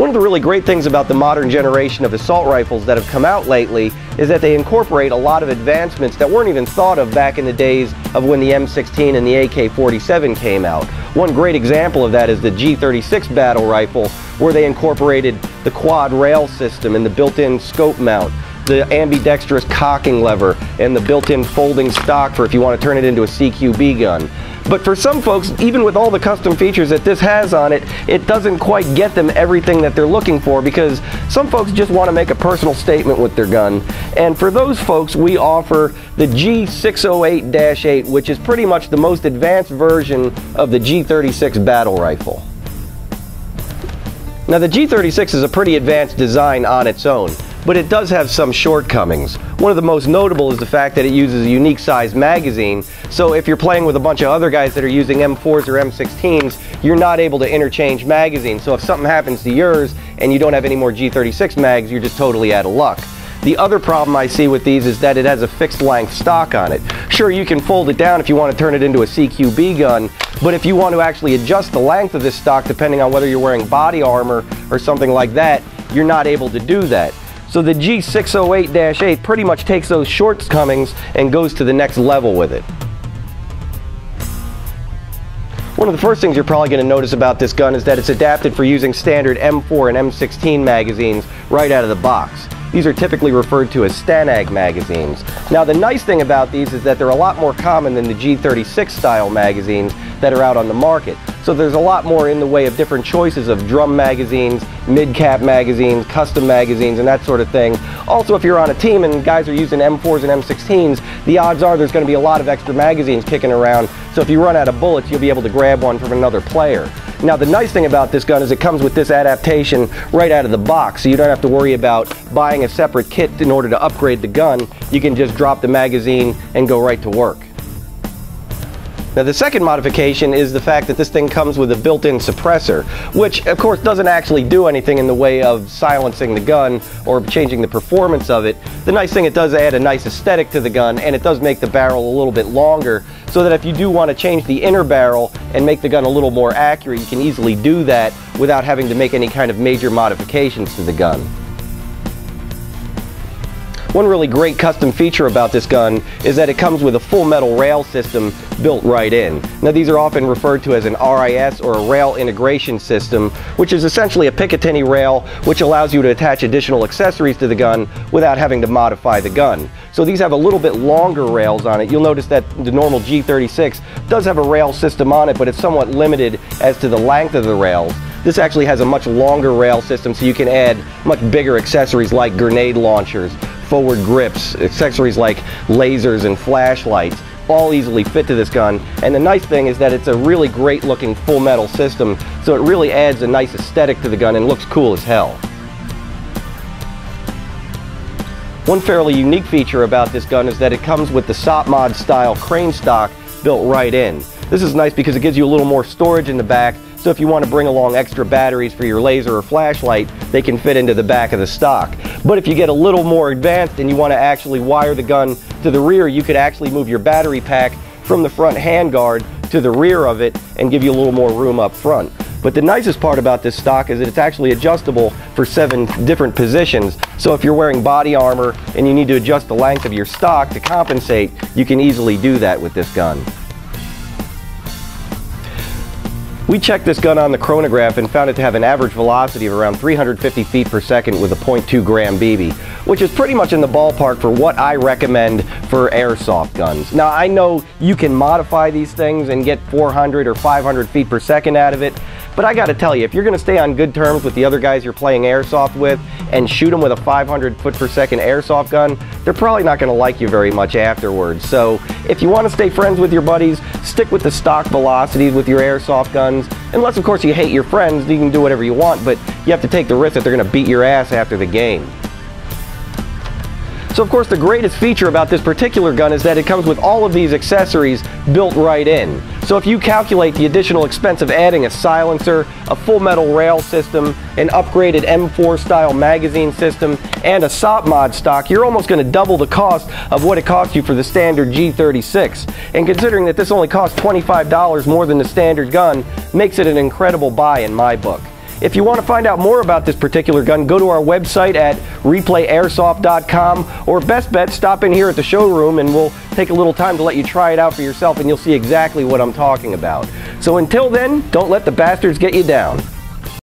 One of the really great things about the modern generation of assault rifles that have come out lately is that they incorporate a lot of advancements that weren't even thought of back in the days of when the M16 and the AK-47 came out. One great example of that is the G36 battle rifle, where they incorporated the quad rail system and the built-in scope mount, the ambidextrous cocking lever, and the built-in folding stock for if you want to turn it into a CQB gun. But for some folks, even with all the custom features that this has on it, it doesn't quite get them everything that they're looking for, because some folks just want to make a personal statement with their gun. And for those folks, we offer the G608-8, which is pretty much the most advanced version of the G36 battle rifle. Now, the G36 is a pretty advanced design on its own, but it does have some shortcomings. One of the most notable is the fact that it uses a unique size magazine, so if you're playing with a bunch of other guys that are using M4s or M16s, you're not able to interchange magazines. So if something happens to yours and you don't have any more G36 mags, you're just totally out of luck. The other problem I see with these is that it has a fixed length stock on it. Sure, you can fold it down if you want to turn it into a CQB gun, but if you want to actually adjust the length of this stock depending on whether you're wearing body armor or something like that, you're not able to do that. So the G608-8 pretty much takes those shortcomings and goes to the next level with it. One of the first things you're probably going to notice about this gun is that it's adapted for using standard M4 and M16 magazines right out of the box. These are typically referred to as Stanag magazines. Now, the nice thing about these is that they're a lot more common than the G36 style magazines that are out on the market. So there's a lot more in the way of different choices of drum magazines, mid-cap magazines, custom magazines, and that sort of thing. Also, if you're on a team and guys are using M4s and M16s, the odds are there's going to be a lot of extra magazines kicking around. So if you run out of bullets, you'll be able to grab one from another player. Now, the nice thing about this gun is it comes with this adaptation right out of the box, so you don't have to worry about buying a separate kit in order to upgrade the gun. You can just drop the magazine and go right to work. Now, the second modification is the fact that this thing comes with a built-in suppressor, which of course doesn't actually do anything in the way of silencing the gun or changing the performance of it. The nice thing, it does add a nice aesthetic to the gun, and it does make the barrel a little bit longer, so that if you do want to change the inner barrel and make the gun a little more accurate, you can easily do that without having to make any kind of major modifications to the gun. One really great custom feature about this gun is that it comes with a full metal rail system built right in. Now, these are often referred to as an RIS, or a rail integration system, which is essentially a Picatinny rail which allows you to attach additional accessories to the gun without having to modify the gun. So these have a little bit longer rails on it. You'll notice that the normal G36 does have a rail system on it, but it's somewhat limited as to the length of the rails. This actually has a much longer rail system, so you can add much bigger accessories like grenade launchers, forward grips, accessories like lasers and flashlights, all easily fit to this gun. And the nice thing is that it's a really great looking full metal system, so it really adds a nice aesthetic to the gun and looks cool as hell. One fairly unique feature about this gun is that it comes with the SOP mod style crane stock built right in. This is nice because it gives you a little more storage in the back, so if you want to bring along extra batteries for your laser or flashlight, they can fit into the back of the stock. But if you get a little more advanced and you want to actually wire the gun to the rear, you could actually move your battery pack from the front handguard to the rear of it and give you a little more room up front. But the nicest part about this stock is that it's actually adjustable for 7 different positions. So if you're wearing body armor and you need to adjust the length of your stock to compensate, you can easily do that with this gun. We checked this gun on the chronograph and found it to have an average velocity of around 350 feet per second with a .2 gram BB, which is pretty much in the ballpark for what I recommend for airsoft guns. Now, I know you can modify these things and get 400 or 500 feet per second out of it, but I gotta tell you, if you're gonna stay on good terms with the other guys you're playing airsoft with and shoot them with a 500 foot per second airsoft gun, they're probably not gonna like you very much afterwards. So if you want to stay friends with your buddies, stick with the stock velocities with your airsoft guns. Unless, of course, you hate your friends, you can do whatever you want, but you have to take the risk that they're gonna beat your ass after the game. So, of course, the greatest feature about this particular gun is that it comes with all of these accessories built right in. So if you calculate the additional expense of adding a silencer, a full metal rail system, an upgraded M4 style magazine system, and a SOP mod stock, you're almost going to double the cost of what it cost you for the standard G36. And considering that this only costs $25 more than the standard gun, makes it an incredible buy in my book. If you want to find out more about this particular gun, go to our website at replayairsoft.com, or best bet, stop in here at the showroom and we'll take a little time to let you try it out for yourself and you'll see exactly what I'm talking about. So until then, don't let the bastards get you down.